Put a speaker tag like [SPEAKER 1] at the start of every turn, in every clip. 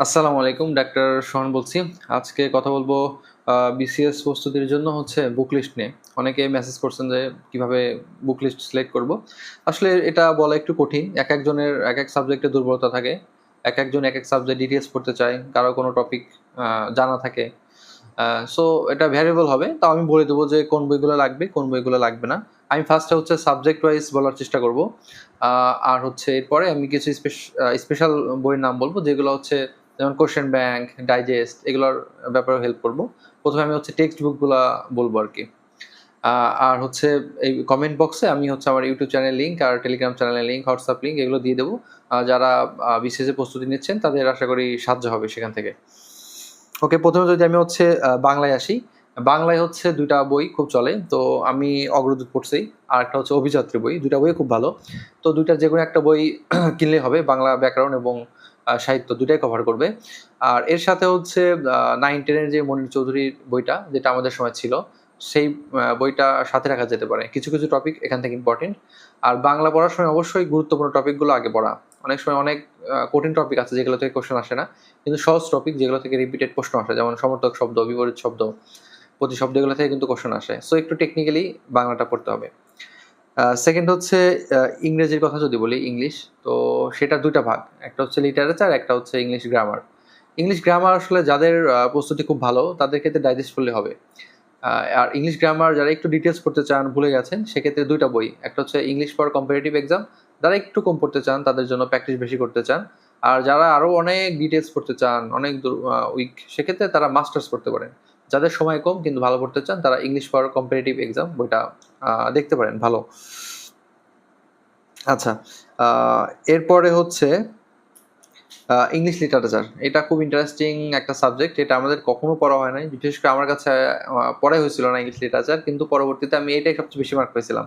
[SPEAKER 1] আসসালামু আলাইকুম, ডাক্তার সোহান বলছি। আজকে কথা বলবো বিসিএস প্রস্তুতির জন্য বুক লিস্ট নিয়ে। অনেকে মেসেজ করছেন যে কিভাবে বুক লিস্ট সিলেক্ট করব। আসলে এটা বলা একটু কঠিন। একেকজনের একেক সাবজেক্টে দুর্বলতা থাকে। একেকজন একেক সাবজেক্ট ডিটেইলস পড়তে চায়। কারো কোনো টপিক জানা থাকে। সো এটা ভ্যারিয়েবল হবে। তাও আমি বলে দেবো যে কোন বইগুলো লাগবে, কোন বইগুলো লাগবে না। আমি ফার্স্টে সাবজেক্ট ওয়াইজ বলার চেষ্টা করব। আর এরপরে আমি কিছু স্পেশাল বইয়ের নাম বলব, যেগুলো যেমন কোশ্চেন ব্যাংক, ডাইজেস্ট এগুলোর ব্যাপারেও হেল্প করব। প্রথমে আমি টেক্সট বুকগুলা বলবো আরকি। আর এই কমেন্ট বক্সে আমি আমার ইউটিউব চ্যানেলের লিঙ্ক আর টেলিগ্রাম চ্যানেলের লিঙ্ক, হোয়াটসঅ্যাপ লিঙ্ক এগুলো দিয়ে দেবো। যারা বিসিএস এর প্রস্তুতি নিচ্ছেন তাদের আশা করি সাহায্য হবে সেখান থেকে। ওকে, প্রথমে যদি আমি বাংলায় আসি। বাংলায় ২ টা বই খুব চলে। তো আমি অগ্রদূত পড়ছি। আরেকটা অভিযাত্রী বই। ২ টা বই খুব ভালো। তো ২ টার যেকোনো একটা বই কিনলেই হবে। বাংলা ব্যাকরণ এবং সাহিত্য ২ টাই কভার করবে। আর এর সাথে 9-10 এর যে মনির চৌধুরীর বইটা, যেটা আমাদের সময় ছিল, সেই বইটা সাথে রাখা যেতে পারে। কিছু, কিছু টপিক এখান থেকে ইম্পোর্টেন্ট। আর বাংলা পড়ার সময় অবশ্যই গুরুত্বপূর্ণ টপিকগুলো আগে পড়া। অনেক সময় অনেক কঠিন টপিক আছে যেগুলো থেকে কোয়েশ্চেন আসে না। কিন্তু সহজ টপিক যেগুলো থেকে রিপিটেড প্রশ্ন আসে, যেমন সমর্থক শব্দ, বিপরীত শব্দ, প্রতিশব্দ, এগুলো থেকে কিন্তু কোশ্চেন আসে। সো একটু টেকনিক্যালি বাংলাটা পড়তে হবে। সেকেন্ড ইংরেজির কথা যদি বলি, ইংলিশ। তো সেটা ২ টা ভাগ। একটা লিটারেচার, একটা ইংলিশ গ্রামার। ইংলিশ গ্রামার আসলে যাদের প্রস্তুতি খুব ভালো তাদের ক্ষেত্রে ডাইজেস্ট করলে হবে। আর ইংলিশ গ্রামার যারা একটু ডিটেইলস পড়তে চান, ভুলে গেছেন, সেক্ষেত্রে ২ টা বই। একটা ইংলিশ ফর কম্পারেটিভ এক্সাম, যারা একটু কম পড়তে চান তাদের জন্য, প্র্যাকটিস বেশি করতে চান। আর যারা আরো অনেক ডিটেইলস পড়তে চান, অনেক উইক, সেক্ষেত্রে তারা মাস্টার্স করতে পারেন। যাদের সময় কম কিন্তু ভালো পড়তে চান তারা ইংলিশ ফর কম্পারেটিভ এক্সাম বইটা দেখতে পারেন, ভালো। আচ্ছা, এরপরে ইংলিশ লিটারেচার। এটা খুব ইন্টারেস্টিং একটা সাবজেক্ট। এটা আমাদের কখনো পড়া হয় নাই। বিশেষ করে আমার কাছে পড়াই হয়েছিল না ইংলিশ লিটারেচার। কিন্তু পরবর্তীতে আমি এটাই সবচেয়ে বেশি মার্ক পেয়েছিলাম।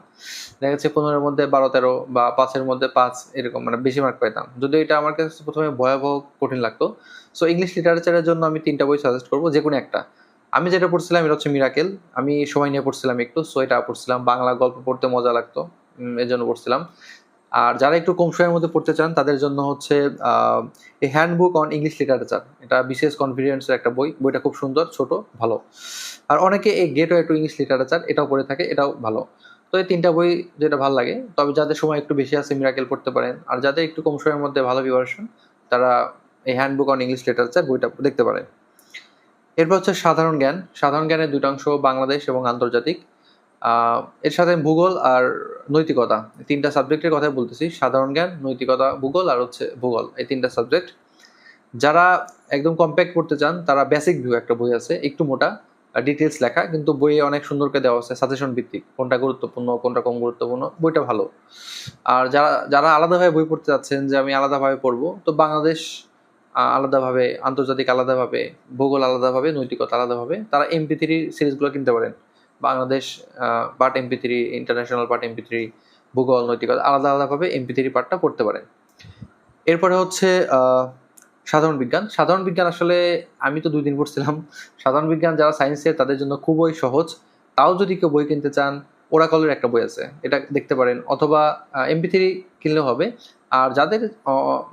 [SPEAKER 1] দেখা যাচ্ছে ১৫ এর মধ্যে ১২-১৩ বা ৫ এর মধ্যে ৫, এরকম মানে বেশি মার্ক পেতাম। যদিও এটা আমার কাছে প্রথমে ভয়াবহ কঠিন লাগতো। সো ইংলিশ লিটারেচারের জন্য আমি ৩ টা বই সাজেস্ট করব, যেকোনো একটা। আমি যেটা পড়ছিলাম এটা মিরাকেল। আমি সময় নিয়ে পড়ছিলাম একটু। সো এটা পড়ছিলাম। বাংলা গল্প পড়তে মজা লাগতো। এজন্য পড়ছিলাম। আর যারা একটু কম সময়ের মধ্যে পড়তে চান তাদের জন্য এ হ্যান্ডবুক অন ইংলিশ লিটারেচার। এটা বিশেষ কনফিডেন্সের একটা বই। বইটা খুব সুন্দর, ছোট, ভালো। আর অনেকে এই গেটওয়ে টু ইংলিশ লিটারেচার এটাও পড়ে থাকে, এটাও ভালো। তো এই ৩ টা বই যেটা ভালো লাগে। তবে যাদের সময় একটু বেশি আছে, মিরাকেল পড়তে পারেন। আর যাদের একটু কম সময়ের মধ্যে ভালো প্রিপারেশন, তারা এই হ্যান্ডবুক অন ইংলিশ লিটারেচার বইটা দেখতে পারেন। এরপর সাধারণ জ্ঞান। সাধারণ জ্ঞানের ২ টা অংশ, বাংলাদেশ এবং আন্তর্জাতিক। এর সাথে ভূগোল আর নৈতিকতা, ৩ টা সাবজেক্টের কথাই বলতেছি। সাধারণ জ্ঞান, নৈতিকতা, ভূগোল আর ভূগোল, এই ৩ টা সাবজেক্ট। যারা একদম কম্প্যাক্ট পড়তে চান তারা বেসিক ভিউ একটা বই আছে, একটু মোটা, ডিটেইলস লেখা, কিন্তু বইয়ে অনেক সুন্দর করে দেওয়া আছে, সাজেশন ভিত্তিক, কোনটা গুরুত্বপূর্ণ, কোনটা কম গুরুত্বপূর্ণ, বইটা ভালো। আর যারা যারা আলাদাভাবে বই পড়তে চাচ্ছেন যে আমি আলাদাভাবে পড়বো, তো বাংলাদেশ আলাদাভাবে, আন্তর্জাতিক আলাদাভাবে, ভূগোল আলাদাভাবে, নৈতিকতা আলাদাভাবে, তারা MP3 সিরিজগুলো কিনতে পারেন। Bangladesh part MP3, international part MP3, ভূগোল, নৈতিকতা আলাদা আলাদাভাবে MP3 পার্টটা পড়তে পারেন। এরপরে সাধারণ বিজ্ঞান। সাধারণ বিজ্ঞান আসলে আমি তো ২ দিন পড়ছিলাম। সাধারণ বিজ্ঞান যারা সায়েন্সের তাদের জন্য খুবই সহজ। তাও যদি কেউ বই কিনতে চান, ওরাকলের একটা বই আছে, এটা দেখতে পারেন, অথবা MP3 কিনলেও হবে। আর যাদের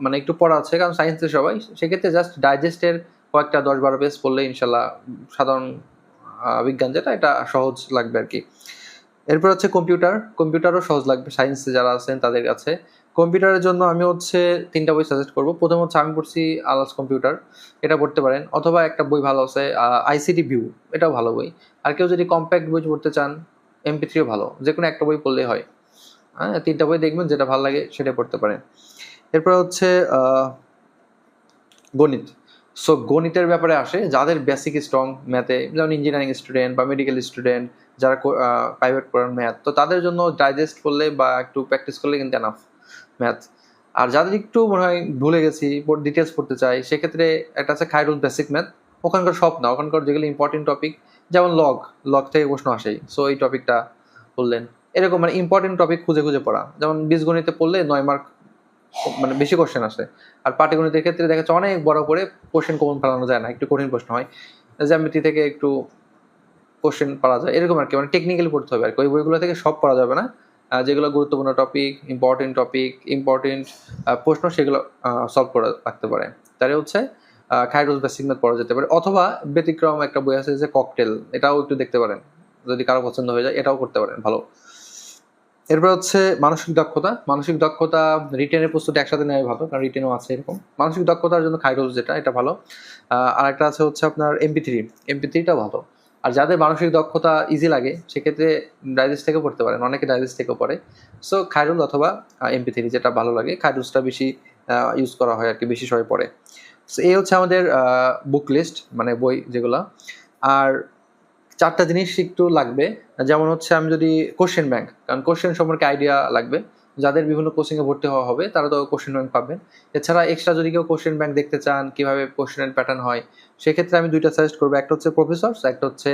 [SPEAKER 1] মানে একটু পড়া আছে, কারণ সায়েন্সের সবাই, সেক্ষেত্রে জাস্ট ডাইজেস্টের কয়েকটা ১০-১২ পেজ পড়লে ইনশাল্লাহ সাধারণ বিজ্ঞান যেটা, এটা সহজ লাগবে আরকি। এরপর কম্পিউটার। কম্পিউটারও সহজ লাগবে সায়েন্সে যারা আছেন তাদের কাছে। কম্পিউটারের জন্য আমি ৩ টা বই সাজেস্ট করব। প্রথম আমি পড়ছি আলাস কম্পিউটার, এটা পড়তে পারেন। অথবা একটা বই ভালো আছে, আইসিটি ভিউ, এটাও ভালো বই। আর কেউ যদি কম্প্যাক্ট বই পড়তে চান, MP3ও ভালো। যেকোনো একটা বই পড়লেই হয়। হ্যাঁ, ৩ টা বই দেখবেন যেটা ভালো লাগে সেটা পড়তে পারেন। এরপর গণিত। সো গণিতের ব্যাপারে আসে যাদের বেসিক স্ট্রং ম্যাথে, যেমন ইঞ্জিনিয়ারিং স্টুডেন্ট বা মেডিকেল স্টুডেন্ট, যারা প্রাইভেট পড়ান ম্যাথ, তো তাদের জন্য ডাইজেস্ট করলে বা একটু প্র্যাকটিস করলে কিন্তু এনাফ ম্যাথ। আর যাদের একটু মনে হয় ভুলে গেছি, ডিটেলস পড়তে চাই, সেক্ষেত্রে একটা আছে খায়রুল বেসিক ম্যাথ। ওখানকার সব না, ওখানকার যেগুলো ইম্পর্টেন্ট টপিক, যেমন লগ থেকে প্রশ্ন আসেই, সো এই টপিকটা বললেন। এরকম মানে ইম্পর্টেন্ট টপিক খুঁজে খুঁজে পড়া, যেমন বীজগণিতে পড়লে ৯ মার্ক মানে বেশি কোশ্চেন আসে। আর পাটিগণিতের ক্ষেত্রে দেখা যাচ্ছে অনেক বড় করে কোশ্চেন কমন ফেলানো যায় না, একটু কঠিন প্রশ্ন হয়। জ্যামিতি থেকে একটু কোশ্চেন পড়া যায়, এরকম আর কি, মানে টেকনিক্যালি পড়তে হবে আর কি। ওই বইগুলো থেকে সব পড়া যাবে না। যেগুলো গুরুত্বপূর্ণ টপিক, ইম্পর্টেন্ট প্রশ্ন, সেগুলো সলভ করে রাখতে পারে। তাহলে খাইরোজ বেসিক ম্যাথ পড়া যেতে পারে, অথবা ব্যতিক্রম একটা বই আছে যে ককটেল, এটাও একটু দেখতে পারেন যদি কারো পছন্দ হয়ে যায়, এটাও করতে পারেন ভালো। এরপর হচ্ছে মানসিক দক্ষতা। মানসিক দক্ষতা রিটেনের প্রস্তুতি একসাথে নেওয়া ভালো, কারণ রিটেনও আছে এরকম। মানসিক দক্ষতার জন্য খাইরোজ যেটা, এটা ভালো। আর একটা আছে হচ্ছে আপনার এমপি3টা ভালো। আর যাদের মানসিক দক্ষতা ইজি লাগে সেক্ষেত্রে ডাইজেস্ট থেকে পড়তে পারেন, অনেকে ডাইজেস্ট থেকেও পড়ে। সো খাইরুল অথবা এমপি3 যেটা ভালো লাগে, খাইরুলসটা বেশি ইউজ করা হয় আর কি, বেশি সবাই পড়ে। সো এই হচ্ছে আমাদের বুক লিস্ট, মানে বই যেগুলা। আর 4টা জিনিস একটু লাগবে, যেমন হচ্ছে আমি যদি কোশ্চেন ব্যাংক, কারণ কোশ্চেন সম্পর্কে আইডিয়া লাগবে। যাদের বিভিন্ন কোচিংয়ে ভর্তি হওয়া হবে তারা তো কোশ্চেন ব্যাংক পাবেন। এছাড়া এক্সট্রা যদি কেউ কোশ্চেন ব্যাংক দেখতে চান কিভাবে কোশ্চেনের প্যাটার্ন হয়, সেক্ষেত্রে আমি 2টা সাজেস্ট করবো। একটা হচ্ছে প্রফেসরস, একটা হচ্ছে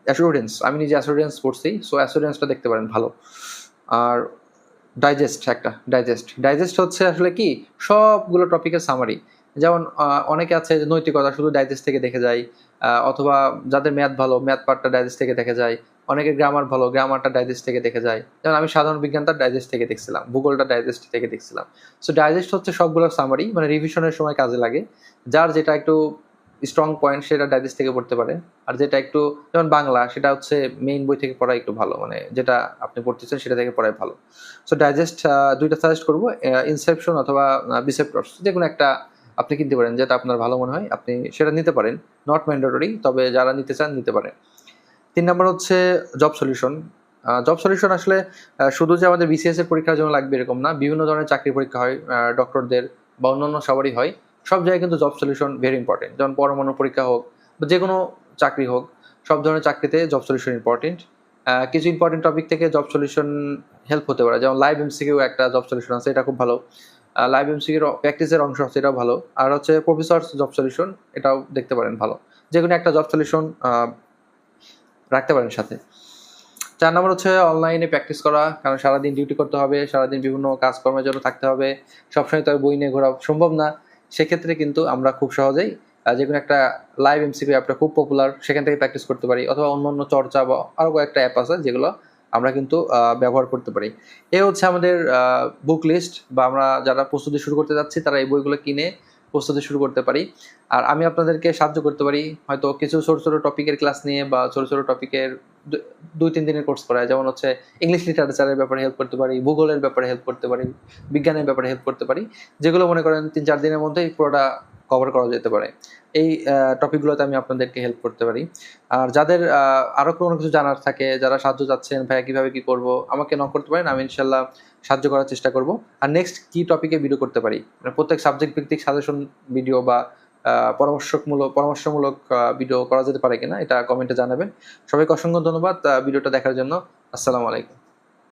[SPEAKER 1] অ্যাসুরেন্স। আমি নিজে অ্যাসুরেন্স পড়ছি, সো অ্যাসুরেন্সটা দেখতে পারেন ভালো। আর ডাইজেস্ট হচ্ছে আসলে কি, সবগুলো টপিকের সামারি। যেমন অনেকে আছে যে নৈতিকতা শুধু ডাইজেস্ট থেকে দেখে যায়, অথবা যাদের ম্যাথ ভালো, ম্যাথ পার্টটা ডাইজেস্ট থেকে দেখে যায়। অনেকে গ্রামার ভালো, গ্রামারটা ডাইজেস্ট থেকে দেখে যায়। যেমন আমি সাধারণ বিজ্ঞানটা ডাইজেস্ট থেকে দেখছিলাম, ভূগোলটা ডাইজেস্ট থেকে দেখছিলাম। সো ডাইজেস্ট হচ্ছে সবগুলোর সামারি, মানে রিভিশনের সময় কাজে লাগে। যার যেটা একটু স্ট্রং পয়েন্ট সেটা ডাইজেস্ট থেকে পড়তে পারেন। আর যেটা একটু, যেমন বাংলা, সেটা হচ্ছে মেইন বই থেকে পড়া একটু ভালো, মানে যেটা আপনি পড়তেছেন সেটা থেকে পড়াই ভালো। সো ডাইজেস্ট 2টা সাজেস্ট করবো, ইনসেপশন অথবা বিসেপ্টরস, যে কোনো একটা আপনি কিনতে পারেন, যেটা আপনার ভালো মনে হয় আপনি সেটা নিতে পারেন। নট ম্যান্ডেটরি, তবে যারা নিতে চান নিতে পারেন। 3 নম্বর হচ্ছে জব সলিউশন। জব সলিউশন আসলে শুধু যে আমাদের বিসিএস এর পরীক্ষার জন্য লাগবে এরকম না, বিভিন্ন ধরনের চাকরির পরীক্ষা হয়, ডক্টরদের বা অন্যান্য সবারই হয়। সব জায়গায় কিন্তু জব সলিউশন ভেরি ইম্পর্টেন্ট। যেমন পরমাণু পরীক্ষা হোক বা যে কোনো চাকরি হোক, সব ধরনের চাকরিতে জব সলিউশন ইম্পর্টেন্ট। কিছু ইম্পর্টেন্ট টপিক থেকে জব সলিউশন হেল্প হতে পারে, যেমন লাইভ এমসিকিউ একটা জব সলিউশন আছে, এটা খুব ভালো। লাইভ এমসিকিউর প্র্যাকটিসের অংশ আছে, এটাও ভালো। আর হচ্ছে প্রফেসরস জব সলিউশন, এটাও দেখতে পারেন ভালো। যে কোনো একটা জব সলিউশন রাখতে পারেন সাথে। 4 নম্বর হচ্ছে অনলাইনে প্র্যাকটিস করা, কারণ সারাদিন ডিউটি করতে হবে, সারাদিন বিভিন্ন কাজকর্মের জন্য থাকতে হবে, সবসময় তো আর বই নিয়ে ঘোরা সম্ভব না। সেক্ষেত্রে কিন্তু আমরা খুব সহজেই যে কোনো একটা লাইভ এমসিকিউ অ্যাপটা খুব পপুলার, সেখান থেকে প্র্যাকটিস করতে পারি, অথবা অন্য অন্য চর্চা বা আরও কয়েকটা অ্যাপ আছে যেগুলো আমরা কিন্তু ব্যবহার করতে পারি। এ হচ্ছে আমাদের বুক লিস্ট, বা আমরা যারা প্রস্তুতি শুরু করতে যাচ্ছি তারা এই বইগুলো কিনে প্রস্তুতি শুরু করতে পারি। আর আমি আপনাদেরকে সাহায্য করতে পারি, হয়তো কিছু ছোটো ছোটো টপিকের ক্লাস নিয়ে, বা ছোটো ছোটো টপিকের 2-3 দিনের কোর্স করায়। যেমন হচ্ছে ইংলিশ লিটারেচারের ব্যাপারে হেল্প করতে পারি, ভূগোলের ব্যাপারে হেল্প করতে পারি, বিজ্ঞানের ব্যাপারে হেল্প করতে পারি, যেগুলো মনে করেন 3-4 দিনের মধ্যেই পুরোটা কভার করা যেতে পারে। এই টপিকগুলোতে আমি আপনাদেরকে হেল্প করতে পারি। আর যাদের আরও কোনো কিছু জানার থাকে, যারা সাহায্য চাচ্ছেন, ভাইয়া কীভাবে কী করবো, আমাকে নক করতে পারেন, আমি ইনশাল্লাহ সাহায্য করার চেষ্টা করব। আর নেক্সট কী টপিকে ভিডিও করতে পারি, মানে প্রত্যেক সাবজেক্ট ভিত্তিক সাজেশন ভিডিও বা পরামর্শমূলক ভিডিও করা যেতে পারে কিনা, এটা কমেন্টে জানাবেন। সবাইকে অসংখ্য ধন্যবাদ ভিডিওটা দেখার জন্য। আসসালামু আলাইকুম।